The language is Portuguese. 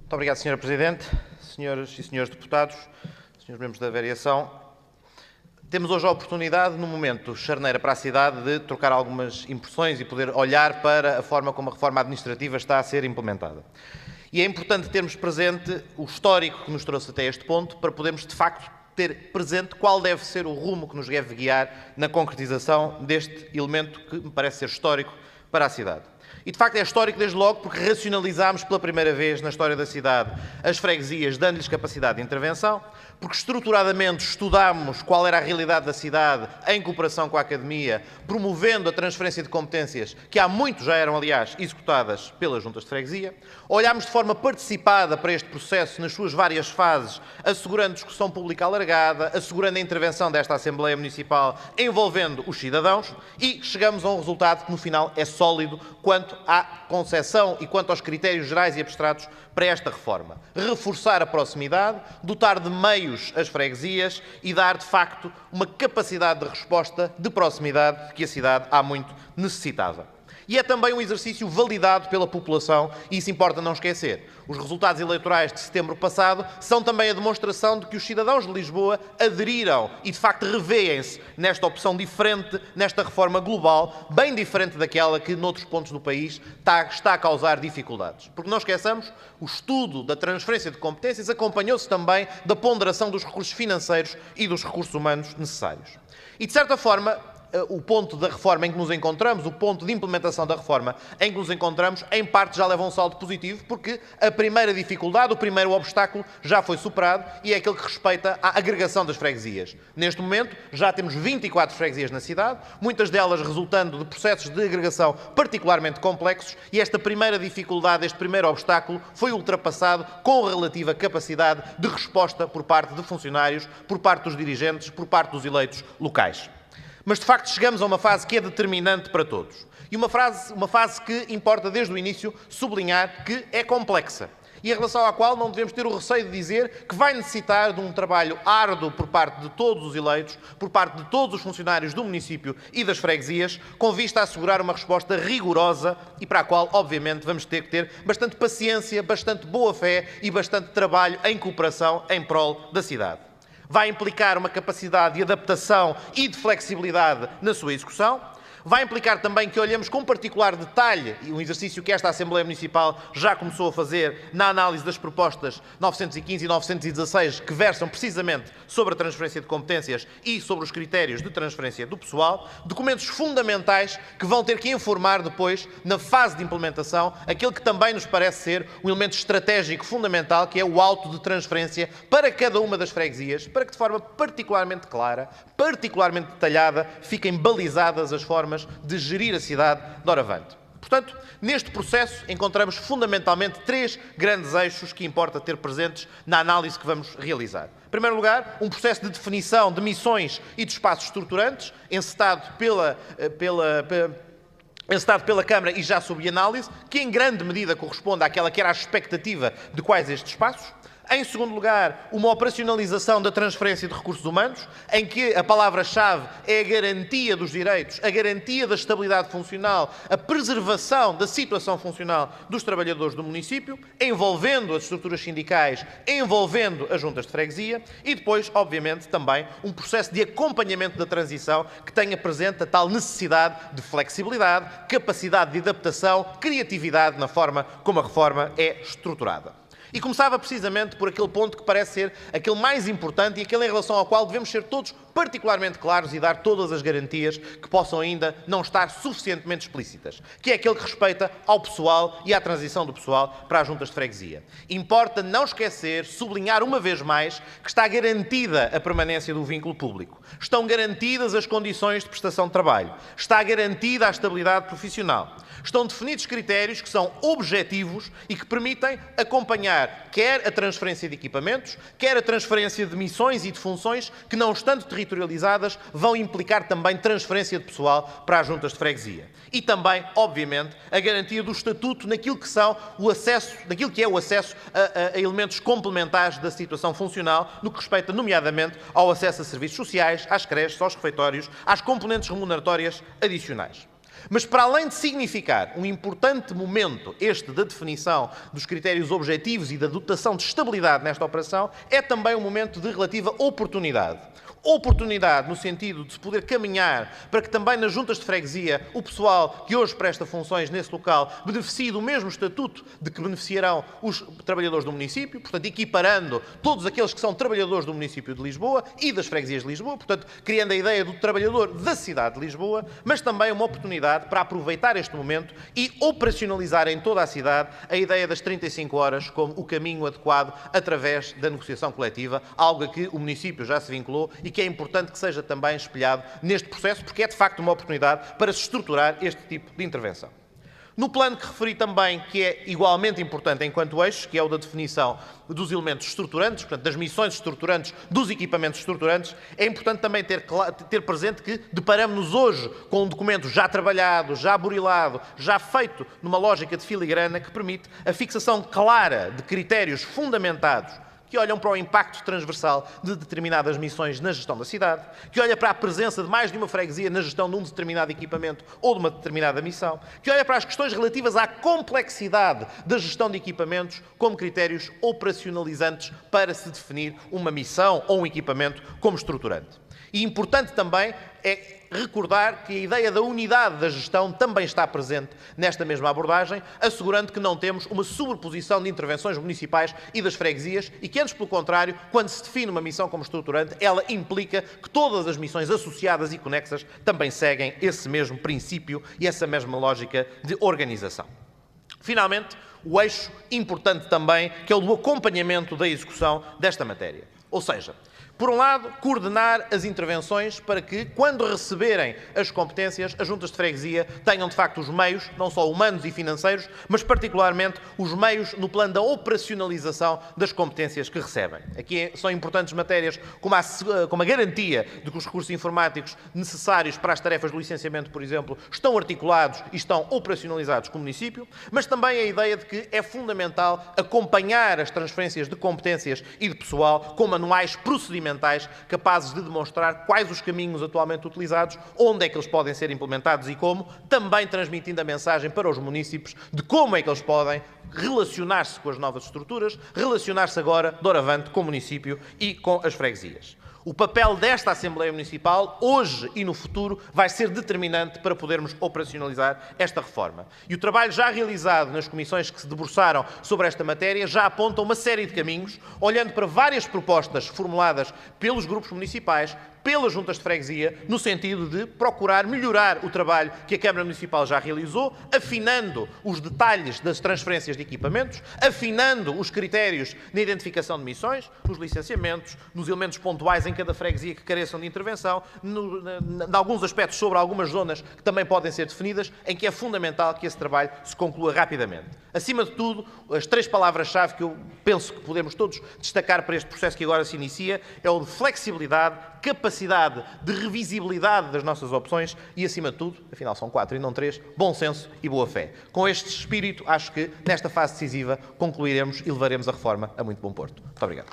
Muito obrigado, Sr. Presidente, senhoras e senhores deputados, senhores membros da variação. Temos hoje a oportunidade, no momento charneira para a cidade, de trocar algumas impressões e poder olhar para a forma como a reforma administrativa está a ser implementada. E é importante termos presente o histórico que nos trouxe até este ponto para podermos, de facto, ter presente qual deve ser o rumo que nos deve guiar na concretização deste elemento que me parece ser histórico para a cidade. E, de facto, é histórico desde logo porque racionalizámos pela primeira vez na história da cidade as freguesias, dando-lhes capacidade de intervenção, porque estruturadamente estudámos qual era a realidade da cidade em cooperação com a Academia, promovendo a transferência de competências que há muito já eram, aliás, executadas pelas juntas de freguesia. Olhámos de forma participada para este processo nas suas várias fases, assegurando discussão pública alargada, assegurando a intervenção desta Assembleia Municipal envolvendo os cidadãos e chegamos a um resultado que no final é sólido quanto à concepção e quanto aos critérios gerais e abstratos para esta reforma. Reforçar a proximidade, dotar de meios as freguesias e dar, de facto, uma capacidade de resposta de proximidade que a cidade há muito necessitava. E é também um exercício validado pela população e isso importa não esquecer. Os resultados eleitorais de setembro passado são também a demonstração de que os cidadãos de Lisboa aderiram e, de facto, revêem-se nesta opção diferente, nesta reforma global, bem diferente daquela que, noutros pontos do país, está a causar dificuldades. Porque não esqueçamos, o estudo da transferência de competências acompanhou-se também da ponderação dos recursos financeiros e dos recursos humanos necessários. E, de certa forma, o ponto da reforma em que nos encontramos, o ponto de implementação da reforma em que nos encontramos, em parte já leva um saldo positivo, porque a primeira dificuldade, o primeiro obstáculo já foi superado e é aquele que respeita à agregação das freguesias. Neste momento já temos 24 freguesias na cidade, muitas delas resultando de processos de agregação particularmente complexos e esta primeira dificuldade, este primeiro obstáculo foi ultrapassado com relativa capacidade de resposta por parte de funcionários, por parte dos dirigentes, por parte dos eleitos locais. Mas, de facto, chegamos a uma fase que é determinante para todos. E uma fase que importa, desde o início, sublinhar que é complexa. E em relação à qual não devemos ter o receio de dizer que vai necessitar de um trabalho árduo por parte de todos os eleitos, por parte de todos os funcionários do município e das freguesias, com vista a assegurar uma resposta rigorosa e para a qual, obviamente, vamos ter que ter bastante paciência, bastante boa fé e bastante trabalho em cooperação em prol da cidade. Vai implicar uma capacidade de adaptação e de flexibilidade na sua execução. Vai implicar também que olhemos com particular detalhe, e um exercício que esta Assembleia Municipal já começou a fazer na análise das propostas 915 e 916, que versam precisamente sobre a transferência de competências e sobre os critérios de transferência do pessoal, documentos fundamentais que vão ter que informar depois, na fase de implementação, aquele que também nos parece ser um elemento estratégico fundamental, que é o auto de transferência para cada uma das freguesias, para que de forma particularmente clara, particularmente detalhada, fiquem balizadas as formas de gerir a cidade de Oravante. Portanto, neste processo encontramos fundamentalmente três grandes eixos que importa ter presentes na análise que vamos realizar. Em primeiro lugar, um processo de definição de missões e de espaços estruturantes, encetado pela Câmara e já sob análise, que em grande medida corresponde àquela que era a expectativa de quais estes espaços. Em segundo lugar, uma operacionalização da transferência de recursos humanos, em que a palavra-chave é a garantia dos direitos, a garantia da estabilidade funcional, a preservação da situação funcional dos trabalhadores do município, envolvendo as estruturas sindicais, envolvendo as juntas de freguesia e depois, obviamente, também um processo de acompanhamento da transição que tenha presente a tal necessidade de flexibilidade, capacidade de adaptação, criatividade na forma como a reforma é estruturada. E começava precisamente por aquele ponto que parece ser aquele mais importante e aquele em relação ao qual devemos ser todos particularmente claros e dar todas as garantias que possam ainda não estar suficientemente explícitas, que é aquele que respeita ao pessoal e à transição do pessoal para as juntas de freguesia. Importa não esquecer, sublinhar uma vez mais, que está garantida a permanência do vínculo público. Estão garantidas as condições de prestação de trabalho. Está garantida a estabilidade profissional. Estão definidos critérios que são objetivos e que permitem acompanhar quer a transferência de equipamentos, quer a transferência de missões e de funções que, não estando territorializadas, vão implicar também transferência de pessoal para as juntas de freguesia. E também, obviamente, a garantia do estatuto naquilo que são naquilo que é o acesso a elementos complementares da situação funcional, no que respeita, nomeadamente, ao acesso a serviços sociais, às creches, aos refeitórios, às componentes remuneratórias adicionais. Mas para além de significar um importante momento, este da definição dos critérios objetivos e da dotação de estabilidade nesta operação, é também um momento de relativa oportunidade. Oportunidade no sentido de se poder caminhar para que também nas juntas de freguesia o pessoal que hoje presta funções nesse local beneficie do mesmo estatuto de que beneficiarão os trabalhadores do município, portanto equiparando todos aqueles que são trabalhadores do município de Lisboa e das freguesias de Lisboa, portanto criando a ideia do trabalhador da cidade de Lisboa, mas também uma oportunidade para aproveitar este momento e operacionalizar em toda a cidade a ideia das 35 horas como o caminho adequado através da negociação coletiva, algo a que o município já se vinculou e que é importante que seja também espelhado neste processo, porque é de facto uma oportunidade para se estruturar este tipo de intervenção. No plano que referi também, que é igualmente importante enquanto eixo, que é o da definição dos elementos estruturantes, portanto, das missões estruturantes, dos equipamentos estruturantes, é importante também ter presente que deparamos-nos hoje com um documento já trabalhado, já burilado, já feito numa lógica de filigrana que permite a fixação clara de critérios fundamentados que olham para o impacto transversal de determinadas missões na gestão da cidade, que olha para a presença de mais de uma freguesia na gestão de um determinado equipamento ou de uma determinada missão, que olha para as questões relativas à complexidade da gestão de equipamentos como critérios operacionalizantes para se definir uma missão ou um equipamento como estruturante. E importante também é recordar que a ideia da unidade da gestão também está presente nesta mesma abordagem, assegurando que não temos uma sobreposição de intervenções municipais e das freguesias e que, antes pelo contrário, quando se define uma missão como estruturante, ela implica que todas as missões associadas e conexas também seguem esse mesmo princípio e essa mesma lógica de organização. Finalmente, o eixo importante também, que é o do acompanhamento da execução desta matéria. Ou seja, por um lado, coordenar as intervenções para que, quando receberem as competências, as juntas de freguesia tenham, de facto, os meios, não só humanos e financeiros, mas, particularmente, os meios no plano da operacionalização das competências que recebem. Aqui são importantes matérias como a garantia de que os recursos informáticos necessários para as tarefas de licenciamento, por exemplo, estão articulados e estão operacionalizados com o município, mas também a ideia de que é fundamental acompanhar as transferências de competências e de pessoal com manuais procedimentais capazes de demonstrar quais os caminhos atualmente utilizados, onde é que eles podem ser implementados e como, também transmitindo a mensagem para os munícipes de como é que eles podem relacionar-se com as novas estruturas, relacionar-se agora, doravante, com o município e com as freguesias. O papel desta Assembleia Municipal, hoje e no futuro, vai ser determinante para podermos operacionalizar esta reforma. E o trabalho já realizado nas comissões que se debruçaram sobre esta matéria já aponta uma série de caminhos, olhando para várias propostas formuladas pelos grupos municipais, pelas juntas de freguesia, no sentido de procurar melhorar o trabalho que a Câmara Municipal já realizou, afinando os detalhes das transferências de equipamentos, afinando os critérios na identificação de missões, nos licenciamentos, nos elementos pontuais em cada freguesia que careçam de intervenção, em alguns aspectos sobre algumas zonas que também podem ser definidas, em que é fundamental que esse trabalho se conclua rapidamente. Acima de tudo, as três palavras-chave que eu penso que podemos todos destacar para este processo que agora se inicia é o de flexibilidade, capacidade de revisibilidade das nossas opções e, acima de tudo, afinal são 4 e não 3, bom senso e boa fé. Com este espírito, acho que nesta fase decisiva concluiremos e levaremos a reforma a muito bom porto. Muito obrigado.